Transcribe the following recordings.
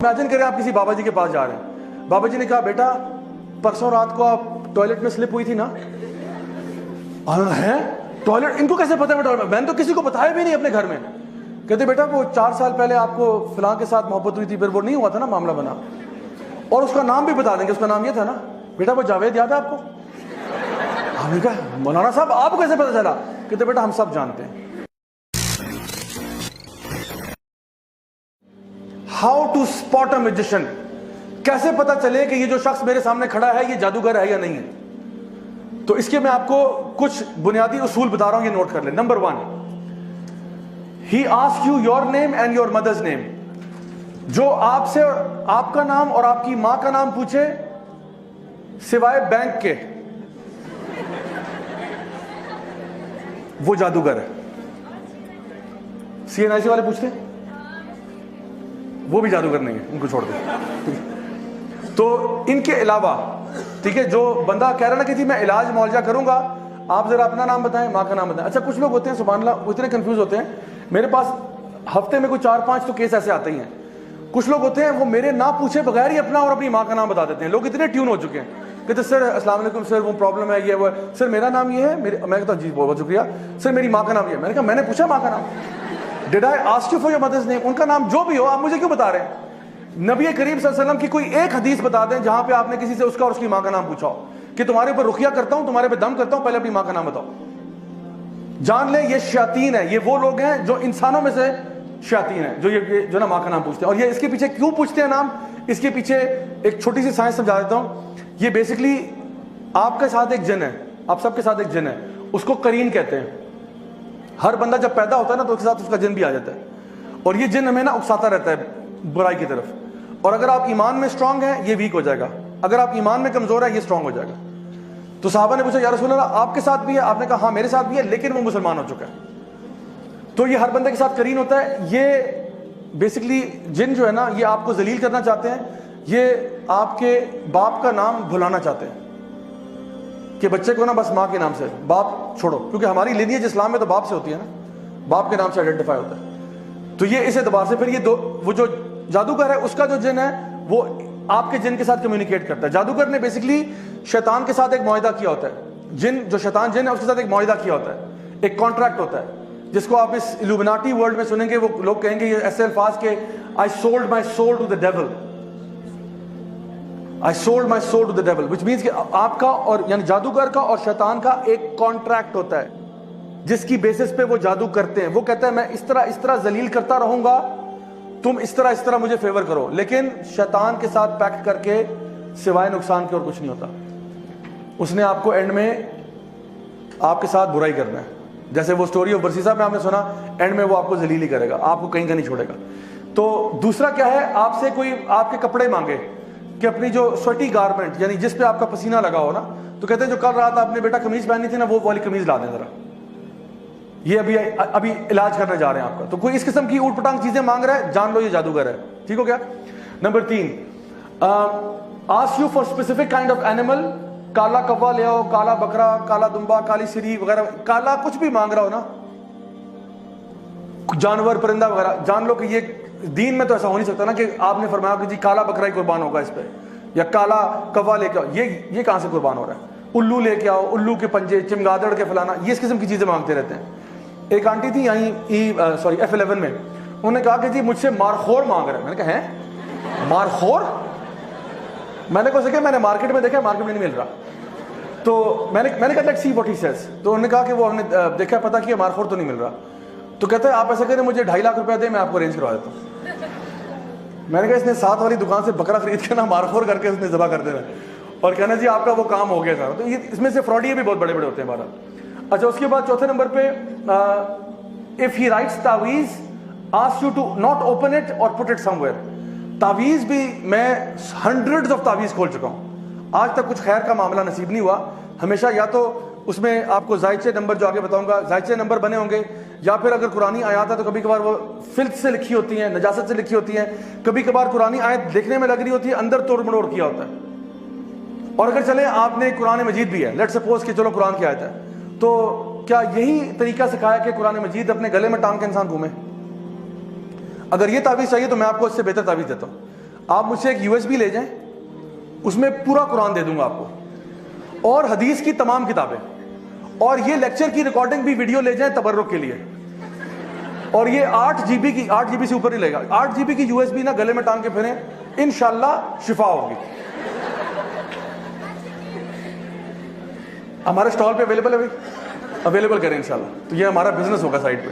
Imagine کریں آپ کسی بابا جی کے پاس جا رہے ہیں, بابا جی نے کہا بیٹا پرسوں رات کو آپ ٹوائلٹ میں سلپ ہوئی تھی نا. ہے ٹوائلٹ, ان کو کیسے پتا ہے؟ میں نے تو کسی کو بتایا بھی نہیں اپنے گھر میں. کہتے بیٹا وہ 4 سال پہلے آپ کو فلاں کے ساتھ محبت ہوئی تھی, پھر وہ نہیں ہوا تھا نا, معاملہ بنا, اور اس کا نام بھی بتا دیں گے, اس کا نام یہ تھا نا بیٹا, وہ جاوید یاد ہے آپ کو؟ ہم نے کہا مولانا صاحب آپ کو کیسے پتا چلا؟ کہتے بیٹا ہم سب جانتے ہیں. How to spot a magician, کیسے پتا چلے کہ یہ جو شخص میرے سامنے کھڑا ہے یہ جادوگر ہے یا نہیں ہے؟ تو اس کے میں آپ کو کچھ بنیادی اصول بتا رہا ہوں, یہ نوٹ کر لیں. Number 1, he ask you your name and your mother's name. جو آپ سے آپ کا نام اور آپ کی ماں کا نام پوچھے سوائے بینک کے, وہ جادوگر ہے. سی این آئی سی والے پوچھتے ہیں, وہ بھی جادوگر نہیں ہے, ان کو چھوڑ دیں. تو ان کے علاوہ ٹھیک ہے, جو بندہ کہہ رہا نا کہ جی میں علاج معالجہ کروں گا, آپ ذرا اپنا نام بتائیں, ماں کا نام بتائیں. اچھا کچھ لوگ ہوتے ہیں سبحان اللہ, وہ اتنے کنفیوز ہوتے ہیں. میرے پاس ہفتے میں کوئی 4-5 تو کیس ایسے آتے ہی ہیں. کچھ لوگ ہوتے ہیں وہ میرے نہ پوچھے بغیر ہی اپنا اور اپنی ماں کا نام بتا دیتے ہیں. لوگ اتنے ٹیون ہو چکے ہیں کہ سر السلام علیکم سر, وہ پرابلم ہے یہ وہ, سر میرا نام یہ ہے, میں کہتا ہوں جی بہت شکریہ سر, میری ماں کا نام یہ ہے. میں نے کہا میں نے پوچھا ماں کا نام؟ Did I ask you for your mother's name? ان کا نام جو بھی ہو آپ مجھے کیوں بتا رہے ہیں؟ نبی کریم صلی اللہ علیہ وسلم کی کوئی ایک حدیث بتا دیں جہاں پہ آپ نے کسی سے اس کا اور اس کی ماں کا نام پوچھا ہو کہ تمہارے اوپر رقیہ کرتا ہوں, تمہارے پہ دم کرتا ہوں, پہلے اپنی ماں کا نام بتاؤ. جان لیں یہ شیاطین ہے, یہ وہ لوگ ہیں جو انسانوں میں سے شیاطین ہیں, جو نا ماں کا نام پوچھتے ہیں. اور یہ اس کے پیچھے کیوں پوچھتے ہیں نام, اس کے پیچھے ایک چھوٹی سی سائنس سمجھا دیتا ہوں. یہ بیسکلی آپ کے ساتھ ایک جن ہے, آپ سب کے ساتھ ایک جن ہے, اس کو قرین کہتے ہیں. ہر بندہ جب پیدا ہوتا ہے نا تو اس کے ساتھ اس کا جن بھی آ جاتا ہے, اور یہ جن ہمیں نا اکساتا رہتا ہے برائی کی طرف. اور اگر آپ ایمان میں اسٹرانگ ہیں یہ ویک ہو جائے گا, اگر آپ ایمان میں کمزور ہیں یہ اسٹرانگ ہو جائے گا. تو صحابہ نے پوچھا یا رسول اللہ آپ کے ساتھ بھی ہے؟ آپ نے کہا ہاں میرے ساتھ بھی ہے, لیکن وہ مسلمان ہو چکا ہے. تو یہ ہر بندے کے ساتھ قرین ہوتا ہے. یہ بیسکلی جن جو ہے نا یہ آپ کو ذلیل کرنا چاہتے ہیں, یہ آپ کے باپ کا نام بھلانا چاہتے ہیں کہ بچے کو نا بس ماں کے نام سے, باپ چھوڑو, کیونکہ ہماری لینیج اسلام میں تو باپ سے ہوتی ہے نا, باپ کے نام سے آئیڈینٹیفائی ہوتا ہے. تو یہ اس اعتبار سے پھر یہ وہ جو جادوگر ہے اس کا جو جن ہے وہ آپ کے جن کے ساتھ کمیونیکیٹ کرتا ہے. جادوگر نے بیسکلی شیطان کے ساتھ ایک معاہدہ کیا ہوتا ہے. جن جو شیطان جن ہے اس کے ساتھ ایک معاہدہ کیا ہوتا ہے, ایک کانٹریکٹ ہوتا ہے, جس کو آپ اس الومناٹی ورلڈ میں سنیں گے. وہ لوگ کہیں گے یہ ایسے الفاظ کہ I sold my soul to the devil, I sold my soul to the devil, which means کہ آپ کا اور یعنی جادوگر کا اور شیطان کا ایک کانٹریکٹ ہوتا ہے جس کی بیسس پہ وہ جادو کرتے ہیں. وہ کہتا ہے میں اس طرح ذلیل کرتا رہوں گا, تم اس طرح مجھے فیور کرو, لیکن شیطان کے ساتھ پیکٹ کر کے سوائے نقصان کے اور کچھ نہیں ہوتا. اس نے آپ کو اینڈ میں آپ کے ساتھ برائی کرنا ہے. جیسے وہ سٹوری آف برسیسا میں آپ نے سنا, اینڈ میں وہ آپ کو ذلیل ہی کرے گا, آپ کو کہیں کا نہیں چھوڑے گا. تو دوسرا کیا ہے, آپ سے کوئی آپ کے کپڑے مانگے کہ اپنی جو سویٹی گارمنٹ یعنی جس پہ آپ کا پسینہ لگا ہو نا, تو کہتے ہیں جو کل رات آپ نے بیٹا قمیض پہنی تھی نا وہ والی قمیض لا دیں ذرا, یہ ابھی علاج کرنے جا رہے ہیں آپ کا. تو کوئی اس قسم کی اوٹ پٹانگ چیزیں مانگ رہا ہے, جان لو یہ جادوگر ہے. ٹھیک ہو گیا. Number 3, ask you for specific kind of animal. کالا کوا لے آؤ, کالا بکرا, کالا دمبا, کالی سری وغیرہ, کالا کچھ بھی مانگ رہا ہو نا, جانور پرندہ وغیرہ, جان لو کہ یہ دین میں تو ایسا ہو نہیں سکتا نا کہ آپ نے فرمایا کہ جی کالا بکرا ہی قربان ہوگا اس پہ, یا کالا کوا لے کے آؤ. یہ کہاں سے قربان ہو رہا ہے؟ الو لے کے آؤ, الو کے پنجے, چمگادڑ کے فلانا, یہ اس قسم کی چیزیں مانگتے رہتے ہیں. ایک آنٹی تھی یہیں F11 میں, انہوں نے کہا کہ جی مجھ سے مارخور مانگ رہے ہیں. میں نے کہا ہیں مارخور؟ میں نے کہا سکے میں نے مارکیٹ میں دیکھا, مارکیٹ میں نہیں مل رہا. تو میں نے کہا let's see what he says. تو انہوں نے کہا کہ وہ ہم نے دیکھا پتا کیا مارخور تو نہیں مل رہا. تو کہتا ہے آپ ایسا کریں مجھے 2.5 لاکھ روپے دیں, میں آپ کو ارینج کروا دیتا ہوں. میں نے کہا اس نے 7 والی دکان سے بکرا خرید کے نا مارخور کر کے اس نے ذبح کر دینا اور کہنا جی آپ کا وہ کام ہو گیا تھا. تو یہ اس میں سے فراڈیے بھی بہت بڑے بڑے ہوتے ہیں ہمارا. اچھا اس کے بعد چوتھے نمبر پہ, if he writes تعویذ asks you to not open it or put it somewhere. تعویذ بھی میں ہنڈریڈز آف تعویذ کھول چکا ہوں, آج تک کچھ خیر کا معاملہ نصیب نہیں ہوا. ہمیشہ یا تو اس میں آپ کو زائچے نمبر جو آگے بتاؤں گا زائچے نمبر بنے ہوں گے, یا پھر اگر قرآنی آیات ہے تو کبھی کبھار وہ فلت سے لکھی ہوتی ہیں, نجاست سے لکھی ہوتی ہیں. کبھی کبھار قرآنی آیت دیکھنے میں لگ رہی ہوتی ہے, اندر توڑ مڑوڑ کیا ہوتا ہے. اور اگر چلیں آپ نے قرآن مجید بھی ہے, لیٹ سپوز کہ چلو قرآن کی آیت ہے, تو کیا یہی طریقہ سکھایا کہ قرآن مجید اپنے گلے میں ٹانگ کے انسان گھومے؟ اگر یہ تعویذ چاہیے تو میں آپ کو اس سے بہتر تعویذ دیتا ہوں. آپ مجھ سے ایک USB لے جائیں, اس میں پورا قرآن دے دوں گا آپ کو, اور حدیث کی تمام کتابیں, اور یہ لیکچر کی ریکارڈنگ بھی ویڈیو لے جائیں تبرک کے لیے, اور یہ 8 GB سے اوپر نہیں لے گا, 8 GB کی USB نا گلے میں ٹانگ کے پھریں, انشاءاللہ شفا ہوگی. ہمارے اسٹال پہ اویلیبل ہے, اویلیبل کریں انشاءاللہ, تو یہ ہمارا بزنس ہوگا سائٹ پہ.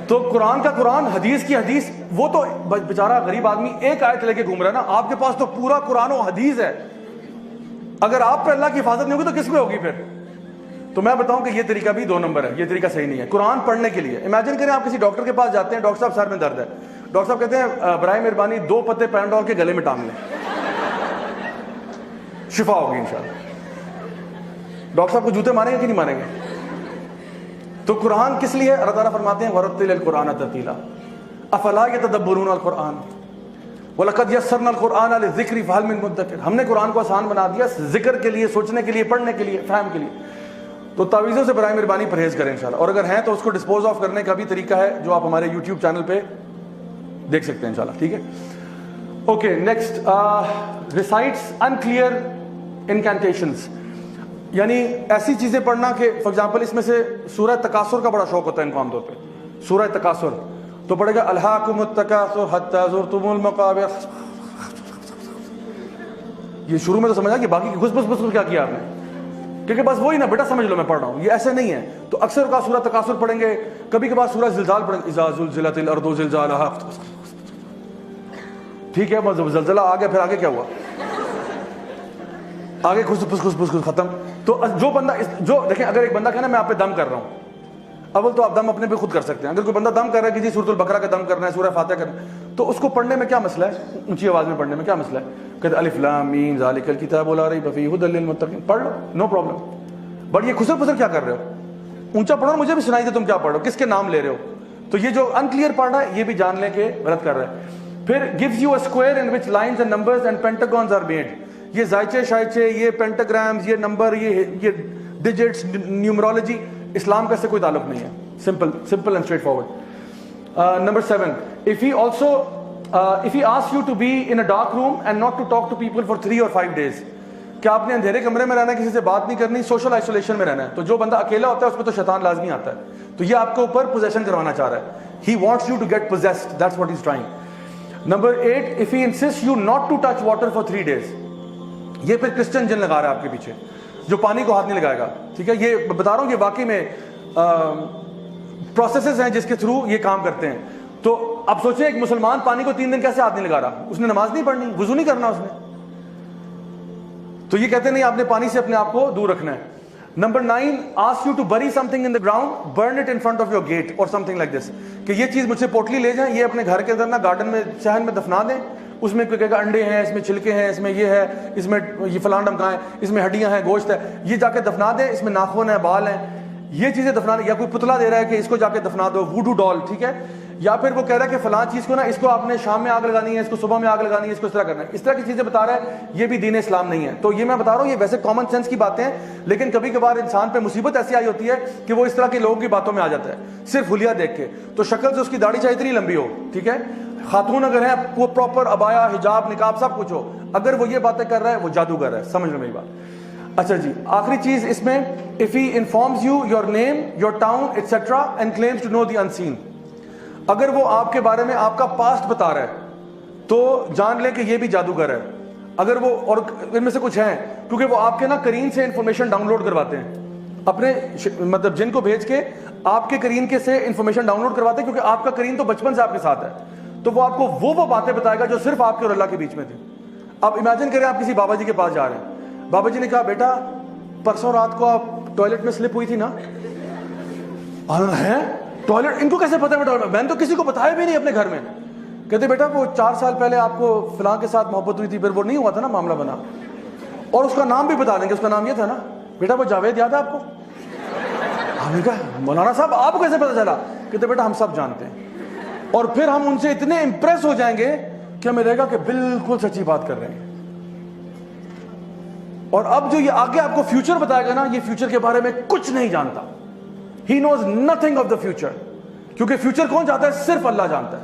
تو قرآن کا قرآن, حدیث کی حدیث. وہ تو بیچارہ غریب آدمی ایک آیت لے کے گھوم رہا ہے نا, آپ کے پاس تو پورا قرآن و حدیث ہے. اگر آپ پہ اللہ کی حفاظت نہیں ہوگی تو کس پہ ہوگی پھر؟ تو میں بتاؤں کہ یہ طریقہ بھی 2 نمبر ہے, یہ طریقہ صحیح نہیں ہے. قرآن پڑھنے کے لیے امیجن کریں آپ کسی ڈاکٹر کے پاس جاتے ہیں, ڈاکٹر صاحب سر میں درد ہے, ڈاکٹر صاحب کہتے ہیں برائے مہربانی 2 پتے پینڈول کے گلے میں ٹانگ لیں, شفا ہوگی انشاءاللہ. ڈاکٹر صاحب کو جوتے ماریں گے کہ نہیں ماریں گے؟ تو قرآن کس لیے؟ اللہ تعالیٰ فرماتے ہیں وَرَتِّلِ الْقُرْآنَ تَرْتِيلًا أَفَلَا يَتَدَبَّرُونَ الْقُرْآنَ وَلَقَدْ يَسَّرْنَا الْقُرْآنَ لِلذِّكْرِ فَهَلْ مِن مُدَّكِرٍ. ہم نے قرآن کو آسان بنا دیا ذکر کے لیے, سوچنے کے لیے, پڑھنے کے لیے, فہم کے لیے. تو تعویذوں سے برائے مہربانی پرہیز کریں انشاءاللہ, اور اگر ہیں تو اس کو ڈسپوز آف کرنے کا بھی طریقہ ہے جو آپ ہمارے یوٹیوب چینل پہ دیکھ سکتے ہیں انشاءاللہ. ٹھیک ہے, اوکے. نیکسٹ, ریسائٹس انکلیئر انکینٹیشنز, یعنی ایسی چیزیں پڑھنا کہ فار ایگزامپل اس میں سے سورہ تکاثر کا بڑا شوق ہوتا ہے ان کو عام طور پہ. سورہ تکاثر تو پڑھے گا الہاکم التکاثر حتی زرتم المقابر. یہ شروع میں تو سمجھا کہ باقی گھس بس کیا کیا آپ نے, کیونکہ بس وہی نا بیٹا سمجھ لو میں پڑھ رہا ہوں, یہ ایسے نہیں ہے. تو اکثر کا سورہ تکاثر پڑھیں گے, کبھی کبھار سورہ زلزال پڑھیں گے, اذا زلزلت الارض زلزالہا. ٹھیک ہے, بس زلزلہ آ گیا, پھر آگے کیا ہوا؟ آگے کھس پھس ختم. تو جو بندہ جو دیکھیں, اگر ایک بندہ کہنا میں آپ پہ دم کر رہا ہوں, اول تو آپ دم اپنے پہ خود کر سکتے ہیں. اگر کوئی بندہ دم کر رہا ہے کہ جی سورۃ البقرہ کا دم کرنا ہے, سورہ فاتحہ کرنا ہے, تو اس کو پڑھنے میں کیا مسئلہ ہے؟ اونچی آواز میں پڑھنے میں کیا مسئلہ ہے؟ کہتے الف لام میم ذالک الکتاب لا ریب فیہ ھدی للمتقین, پڑھ لو, نو پرابلم. بٹ یہ خسر پسر کیا کر رہے ہو؟ اونچا پڑھو, مجھے بھی سنائی دے تم کیا پڑھ رہے ہو, کس کے نام لے رہے ہو. تو یہ جو انکلیئر پڑھ رہا ہے یہ بھی جان لیں کہ غلط کر رہا ہے. پھر gives you a square in which lines and numbers and pentagons are made. یہ زائچے شائچے, یہ پینٹاگرامز, یہ نمبر, یہ ڈیجٹس, نیومرولوجی, اسلام کا اس سے کوئی تعلق نہیں ہے. simple and straightforward. Number 7, if he asks you to be in a dark room and not to talk to people for 3 or 5 days, کہ آپ نے اندھیرے کمرے میں رہنا ہے, کسی سے بات نہیں کرنی, سوشل آئسولیشن میں رہنا ہے. تو جو بندہ اکیلا ہوتا ہے اس پہ تو شیطان لازمی آتا ہے. تو یہ آپ کے اوپر پوزیشن کروانا چاہ رہا ہے. He wants you to get possessed, that's what he's trying. Number 8, if he insists you not to touch water for 3 days, یہ پھر کرسچن جن لگا رہا ہے آپ کے پیچھے, جو پانی کو ہاتھ نہیں لگائے گا. ٹھیک ہے, یہ بتا رہا ہوں کہ واقعی میں پروسیسز ہیں جس کے تھرو یہ کام کرتے ہیں. تو اب سوچیں ایک مسلمان پانی کو 3 دن کیسے ہاتھ نہیں لگا رہا؟ اس نے نماز نہیں پڑھنی, وضو نہیں کرنا اس نے. تو یہ کہتے نہیں آپ نے پانی سے اپنے آپ کو دور رکھنا ہے. Number 9, ask you to bury something in the ground, burn it in front of your gate or something like this. کہ یہ چیز مجھ سے پوٹلی لے جائیں, یہ اپنے گھر کے اندر نا گارڈن میں صحن میں دفنا دیں. اس میں کوئی کہے گا انڈے ہیں, اس میں چھلکے ہیں, اس میں یہ ہے, اس میں یہ فلان ڈمکائیں, اس میں ہڈیاں ہیں, گوشت ہے, یہ جا کے دفنا دیں. اس میں ناخن ہے, بال ہیں, یہ چیزیں دفنا دیں. یا کوئی پتلا دے رہا ہے کہ اس کو جا کے دفنا دو, ووڈو ڈال. ٹھیک ہے, یا پھر وہ کہہ رہا ہے کہ فلاں چیز کو نا اس کو آپ نے شام میں آگ لگانی ہے, اس کو صبح میں آگ لگانی ہے, اس کو اس طرح کرنا ہے. اس طرح کی چیزیں بتا رہا ہے, یہ بھی دین اسلام نہیں ہے. تو یہ میں بتا رہا ہوں یہ ویسے کامن سینس کی باتیں ہیں, لیکن کبھی کبھار انسان پہ مصیبت ایسی آئی ہوتی ہے کہ وہ اس طرح کے لوگوں کی باتوں میں آ جاتا ہے صرف حلیہ دیکھ کے. تو شکل سے اس کی داڑھی چاہے اتنی لمبی ہو, ٹھیک ہے, خاتون اگر ہے وہ پراپر ابایا, حجاب, نقاب سب کچھ ہو, اگر وہ یہ باتیں کر رہا ہے وہ جادوگر ہے. سمجھ لو میری بات. اچھا جی, آخری چیز اس میں, if he informs you your name, your town, etc. and claims to know the unseen. اگر وہ آپ کے بارے میں آپ کا پاسٹ بتا رہا ہے تو جان لیں کہ یہ بھی جادوگر ہے. اگر وہ, اور ان میں سے کچھ ہیں کیونکہ وہ آپ کے نا کرین سے انفارمیشن ڈاؤن لوڈ کرواتے ہیں, اپنے مطلب جن کو بھیج کے آپ کے کرین کے سے انفارمیشن ڈاؤن لوڈ کرواتے ہیں, کیونکہ آپ کا کرین تو بچپن سے آپ کے ساتھ ہے. تو وہ آپ کو وہ باتیں بتائے گا جو صرف آپ کے اور اللہ کے بیچ میں تھی. اب امیجن کریں آپ کسی بابا جی کے پاس جا رہے ہیں, بابا جی نے کہا بیٹا پرسوں رات کو آپ ٹوائلٹ میں سلپ ہوئی تھی نا. ہے ٹوائلٹ, ان کو کیسے پتا ہے؟ میں نے تو کسی کو بتایا بھی نہیں اپنے گھر میں. کہتے بیٹا وہ 4 سال پہلے آپ کو فلاں کے ساتھ محبت ہوئی تھی, پھر وہ نہیں ہوا تھا نا, معاملہ بنا, اور اس کا نام بھی بتا دیں گے, اس کا نام یہ تھا نا. بیٹا وہ جاوید یاد ہے آپ کو؟ ہم نے کہا مولانا صاحب آپ کو کیسے پتا چلا؟ کہتے بیٹا ہم سب جانتے ہیں. اور پھر ہم ان سے اتنے امپریس ہو جائیں گے کہ ہمیں لگے گا کہ بالکل سچی بات کر رہے ہیں. اور اب جو یہ آگے آپ کو فیوچر بتائے گا نا, یہ فیوچر کے بارے میں کچھ نہیں جانتا. He knows nothing of the future. کیونکہ فیوچر کون جانتا ہے؟ صرف اللہ جانتا ہے.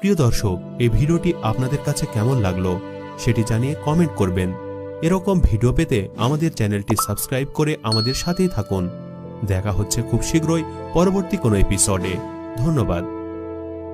প্রিয় দর্শক, এই ভিডিওটি আপনাদের কাছে কেমন লাগলো সেটি জানিয়ে কমেন্ট করবেন। এরকম ভিডিও পেতে আমাদের চ্যানেলটি সাবস্ক্রাইব করে আমাদের সাথেই থাকুন। দেখা হচ্ছে খুব শীঘ্রই পরবর্তী কোনো এপিসোডে। ধন্যবাদ।